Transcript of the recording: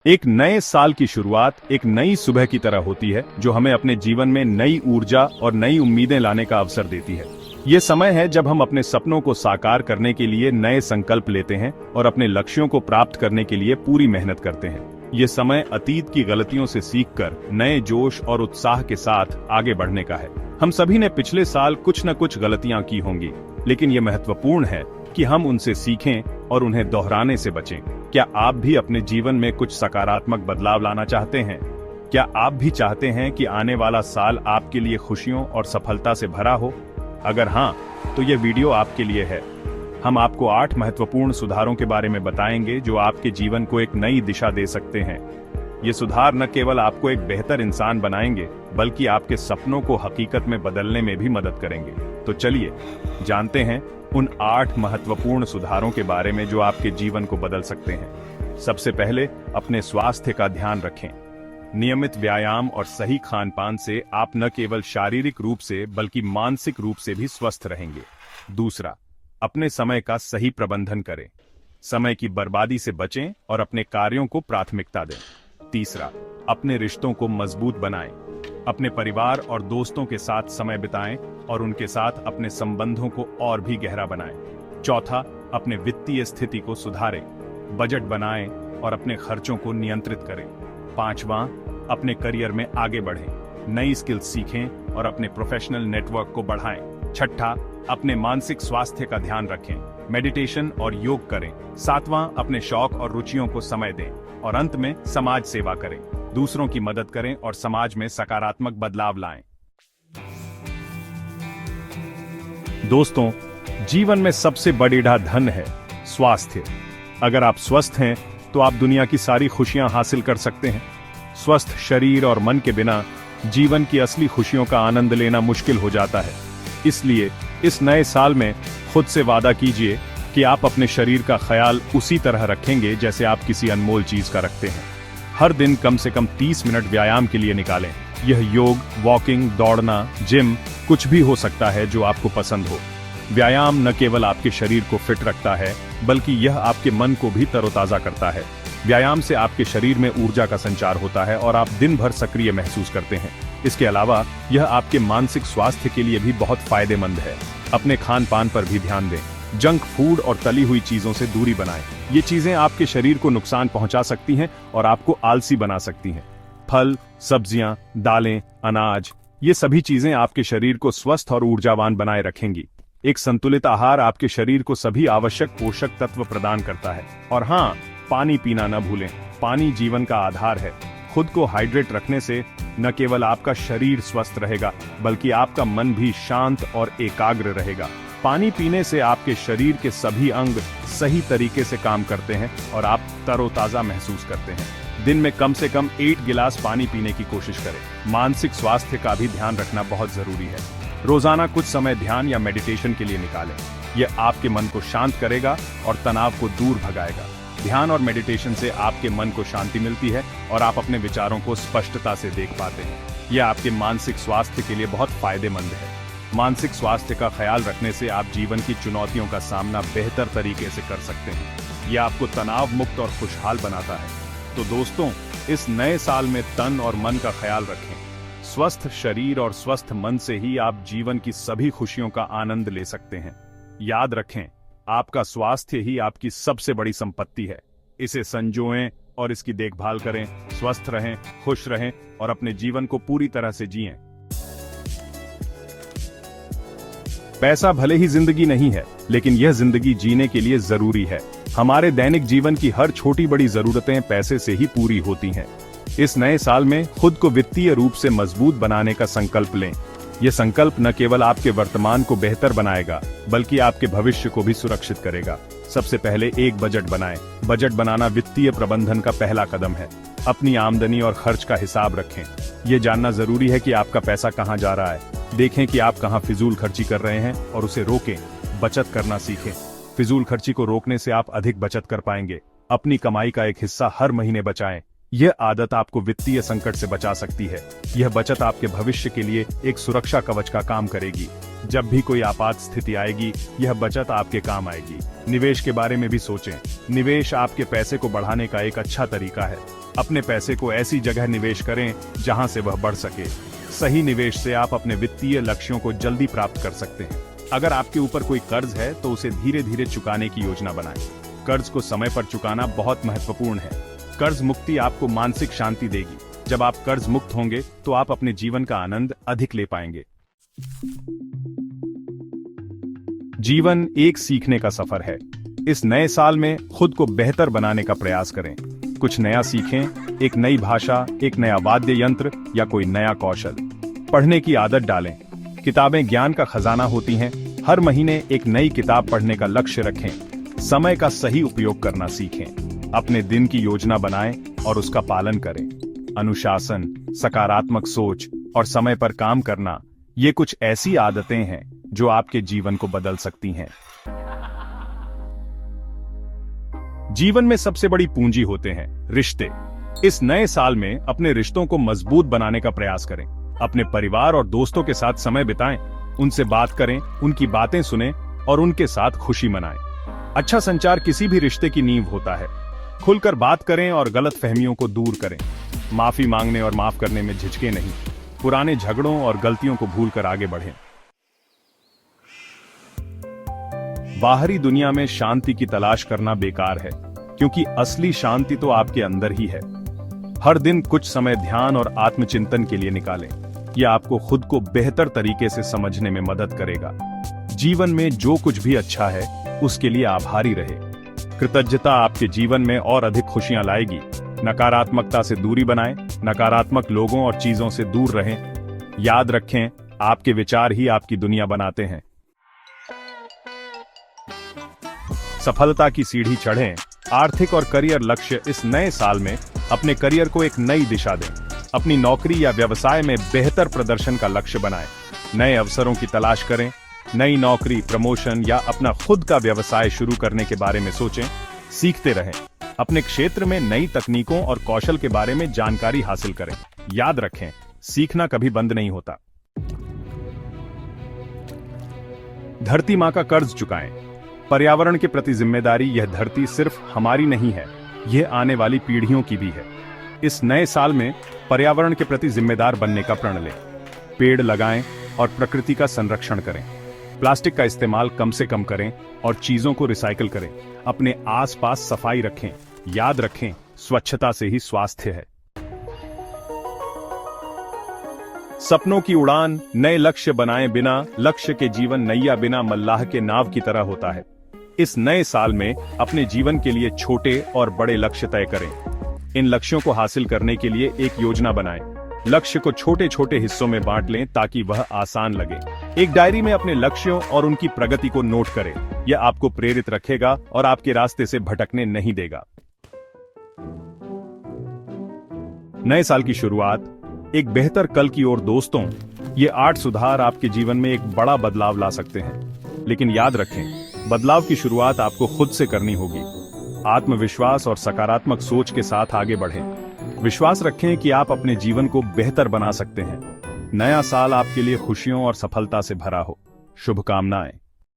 एक नए साल की शुरुआत एक नई सुबह की तरह होती है जो हमें अपने जीवन में नई ऊर्जा और नई उम्मीदें लाने का अवसर देती है। ये समय है जब हम अपने सपनों को साकार करने के लिए नए संकल्प लेते हैं और अपने लक्ष्यों को प्राप्त करने के लिए पूरी मेहनत करते हैं। ये समय अतीत की गलतियों से सीखकर नए जोश और उत्साह के साथ आगे बढ़ने का है। हम सभी ने पिछले साल कुछ न कुछ गलतियां की होंगी, लेकिन ये महत्वपूर्ण है कि हम उनसे सीखें और उन्हें दोहराने से बचें। क्या आप भी अपने जीवन में कुछ सकारात्मक बदलाव लाना चाहते हैं? क्या आप भी चाहते हैं कि आने वाला साल आपके लिए खुशियों और सफलता से भरा हो? अगर हाँ, तो ये वीडियो आपके लिए है। हम आपको 8 महत्वपूर्ण सुधारों के बारे में बताएंगे जो आपके जीवन को एक नई दिशा दे सकते हैं। ये सुधार न केवल आपको एक बेहतर इंसान बनाएंगे, बल्कि आपके सपनों को हकीकत में बदलने में भी मदद करेंगे। तो चलिए जानते हैं उन 8 महत्वपूर्ण सुधारों के बारे में जो आपके जीवन को बदल सकते हैं। सबसे पहले, अपने स्वास्थ्य का ध्यान रखें। नियमित व्यायाम और सही खान-पान से आप न केवल शारीरिक रूप से बल्कि मानसिक रूप से भी स्वस्थ रहेंगे। दूसरा, अपने समय का सही प्रबंधन करें। समय की बर्बादी से बचें और अपने कार्यों को प्राथमिकता दें। तीसरा, अपने रिश्तों को मजबूत बनाएं। अपने परिवार और दोस्तों के साथ समय बिताएं और उनके साथ अपने संबंधों को और भी गहरा बनाएं। चौथा, अपने वित्तीय स्थिति को सुधारें। बजट बनाएं और अपने खर्चों को नियंत्रित करें। पांचवां, अपने करियर में आगे बढ़ें। नई स्किल्स सीखें और अपने प्रोफेशनल नेटवर्क को बढ़ाएं। छठा, अपने मानसिक स्वास्थ्य का ध्यान रखें। मेडिटेशन और योग करें। सातवां, अपने शौक और रुचियों को समय दें। और अंत में समाज सेवा करें। दूसरों की मदद करें और समाज में सकारात्मक बदलाव लाएं। दोस्तों, जीवन में सबसे बड़ा धन है स्वास्थ्य। अगर आप स्वस्थ हैं तो आप दुनिया की सारी खुशियां हासिल कर सकते हैं। स्वस्थ शरीर और मन के बिना जीवन की असली खुशियों का आनंद लेना मुश्किल हो जाता है। इसलिए इस नए साल में खुद से वादा कीजिए कि आप अपने शरीर का ख्याल उसी तरह रखेंगे जैसे आप किसी अनमोल चीज का रखते हैं। हर दिन कम से कम 30 मिनट व्यायाम के लिए निकालें। यह योग, वॉकिंग, दौड़ना, जिम, कुछ भी हो सकता है जो आपको पसंद हो। व्यायाम न केवल आपके शरीर को फिट रखता है, बल्कि यह आपके मन को भी तरोताजा करता है। व्यायाम से आपके शरीर में ऊर्जा का संचार होता है और आप दिन भर सक्रिय महसूस करते हैं। इसके अलावा यह आपके मानसिक स्वास्थ्य के लिए भी बहुत फायदेमंद है। अपने खान पान पर भी ध्यान दें। जंक फूड और तली हुई चीजों से दूरी बनाएं। ये चीजें आपके शरीर को नुकसान पहुंचा सकती हैं और आपको आलसी बना सकती हैं। फल, सब्जियां, दालें, अनाज, ये सभी चीजें आपके शरीर को स्वस्थ और ऊर्जावान बनाए रखेंगी। एक संतुलित आहार आपके शरीर को सभी आवश्यक पोषक तत्व प्रदान करता है। और हाँ, पानी पीना न भूलें। पानी जीवन का आधार है। खुद को हाइड्रेट रखने से न केवल आपका शरीर स्वस्थ रहेगा, बल्कि आपका मन भी शांत और एकाग्र रहेगा। पानी पीने से आपके शरीर के सभी अंग सही तरीके से काम करते हैं और आप तरोताजा महसूस करते हैं। दिन में कम से कम 8 गिलास पानी पीने की कोशिश करें। मानसिक स्वास्थ्य का भी ध्यान रखना बहुत जरूरी है। रोजाना कुछ समय ध्यान या मेडिटेशन के लिए निकालें। यह आपके मन को शांत करेगा और तनाव को दूर भगाएगा। ध्यान और मेडिटेशन से आपके मन को शांति मिलती है और आप अपने विचारों को स्पष्टता से देख पाते हैं। यह आपके मानसिक स्वास्थ्य के लिए बहुत फायदेमंद है। मानसिक स्वास्थ्य का ख्याल रखने से आप जीवन की चुनौतियों का सामना बेहतर तरीके से कर सकते हैं। यह आपको तनाव मुक्त और खुशहाल बनाता है। तो दोस्तों, इस नए साल में तन और मन का ख्याल रखें। स्वस्थ शरीर और स्वस्थ मन से ही आप जीवन की सभी खुशियों का आनंद ले सकते हैं। याद रखें, आपका स्वास्थ्य ही आपकी सबसे बड़ी संपत्ति है। इसे संजोएं और इसकी देखभाल करें। स्वस्थ रहें, खुश रहें और अपने जीवन को पूरी तरह से जिएं। पैसा भले ही जिंदगी नहीं है, लेकिन यह जिंदगी जीने के लिए जरूरी है। हमारे दैनिक जीवन की हर छोटी बड़ी जरूरतें पैसे से ही पूरी होती हैं। इस नए साल में खुद को वित्तीय रूप से मजबूत बनाने का संकल्प लें। यह संकल्प न केवल आपके वर्तमान को बेहतर बनाएगा, बल्कि आपके भविष्य को भी सुरक्षित करेगा। सबसे पहले एक बजट बनाएं। बजट बनाना वित्तीय प्रबंधन का पहला कदम है। अपनी आमदनी और खर्च का हिसाब रखें। यह जानना जरूरी है कि आपका पैसा कहां जा रहा है। देखें कि आप कहां फिजूल खर्ची कर रहे हैं और उसे रोकें। बचत करना सीखें। फिजूल खर्ची को रोकने से आप अधिक बचत कर पाएंगे। अपनी कमाई का एक हिस्सा हर महीने बचाएं। यह आदत आपको वित्तीय संकट से बचा सकती है। यह बचत आपके भविष्य के लिए एक सुरक्षा कवच का काम करेगी। जब भी कोई आपात स्थिति आएगी, यह बचत आपके काम आएगी। निवेश के बारे में भी सोचें। निवेश आपके पैसे को बढ़ाने का एक अच्छा तरीका है। अपने पैसे को ऐसी जगह निवेश करें जहां से वह बढ़ सके। सही निवेश से आप अपने वित्तीय लक्ष्यों को जल्दी प्राप्त कर सकते हैं। अगर आपके ऊपर कोई कर्ज है तो उसे धीरे धीरे चुकाने की योजना बनाएं। कर्ज को समय पर चुकाना बहुत महत्वपूर्ण है। कर्ज मुक्ति आपको मानसिक शांति देगी। जब आप कर्ज मुक्त होंगे तो आप अपने जीवन का आनंद अधिक ले पाएंगे। जीवन एक सीखने का सफर है। इस नए साल में खुद को बेहतर बनाने का प्रयास करें। कुछ नया सीखें, एक नई भाषा, एक नया वाद्य यंत्र या कोई नया कौशल। पढ़ने की आदत डालें। किताबें ज्ञान का खजाना होती हैं। हर महीने एक नई किताब पढ़ने का लक्ष्य रखें। समय का सही उपयोग करना सीखें। अपने दिन की योजना बनाएं और उसका पालन करें। अनुशासन, सकारात्मक सोच और समय पर काम करना, ये कुछ ऐसी आदतें हैं जो आपके जीवन को बदल सकती हैं। जीवन में सबसे बड़ी पूंजी होते हैं रिश्ते। इस नए साल में अपने रिश्तों को मजबूत बनाने का प्रयास करें। अपने परिवार और दोस्तों के साथ समय बिताएं, उनसे बात करें, उनकी बातें सुनें और उनके साथ खुशी मनाएं। अच्छा संचार किसी भी रिश्ते की नींव होता है। खुलकर बात करें और गलतफहमियों को दूर करें। माफी मांगने और माफ करने में झिझके नहीं। पुराने झगड़ों और गलतियों को भूलकर आगे बढ़ें। बाहरी दुनिया में शांति की तलाश करना बेकार है, क्योंकि असली शांति तो आपके अंदर ही है। हर दिन कुछ समय ध्यान और आत्मचिंतन के लिए निकालें। यह आपको खुद को बेहतर तरीके से समझने में मदद करेगा। जीवन में जो कुछ भी अच्छा है उसके लिए आभारी रहे। कृतज्ञता आपके जीवन में और अधिक खुशियां लाएगी। नकारात्मकता से दूरी बनाएं, नकारात्मक लोगों और चीजों से दूर रहें। याद रखें, आपके विचार ही आपकी दुनिया बनाते हैं। सफलता की सीढ़ी चढ़ें। आर्थिक और करियर लक्ष्य। इस नए साल में अपने करियर को एक नई दिशा दें। अपनी नौकरी या व्यवसाय में बेहतर प्रदर्शन का लक्ष्य बनाएं। नए अवसरों की तलाश करें। नई नौकरी, प्रमोशन या अपना खुद का व्यवसाय शुरू करने के बारे में सोचें। सीखते रहें। अपने क्षेत्र में नई तकनीकों और कौशल के बारे में जानकारी हासिल करें। याद रखें, सीखना कभी बंद नहीं होता। धरती मां का कर्ज चुकाएं। पर्यावरण के प्रति जिम्मेदारी। यह धरती सिर्फ हमारी नहीं है, यह आने वाली पीढ़ियों की भी है। इस नए साल में पर्यावरण के प्रति जिम्मेदार बनने का प्रण लें। पेड़ लगाएं और प्रकृति का संरक्षण करें। प्लास्टिक का इस्तेमाल कम से कम करें और चीजों को रिसाइकिल करें। अपने आसपास सफाई रखें। याद रखें, स्वच्छता से ही स्वास्थ्य है। सपनों की उड़ान। नए लक्ष्य बनाए बिना लक्ष्य के जीवन नैया बिना मल्लाह के नाव की तरह होता है। इस नए साल में अपने जीवन के लिए छोटे और बड़े लक्ष्य तय करें। इन लक्ष्यों को हासिल करने के लिए एक योजना बनाएं। लक्ष्य को छोटे छोटे हिस्सों में बांट लें ताकि वह आसान लगे। एक डायरी में अपने लक्ष्यों और उनकी प्रगति को नोट करें। यह आपको प्रेरित रखेगा और आपके रास्ते से भटकने नहीं देगा। नए साल की शुरुआत, एक बेहतर कल की ओर। दोस्तों, ये 8 सुधार आपके जीवन में एक बड़ा बदलाव ला सकते हैं। लेकिन याद रखें, बदलाव की शुरुआत आपको खुद से करनी होगी। आत्मविश्वास और सकारात्मक सोच के साथ आगे बढ़ें। विश्वास रखें कि आप अपने जीवन को बेहतर बना सकते हैं। नया साल आपके लिए खुशियों और सफलता से भरा हो। शुभकामनाएं।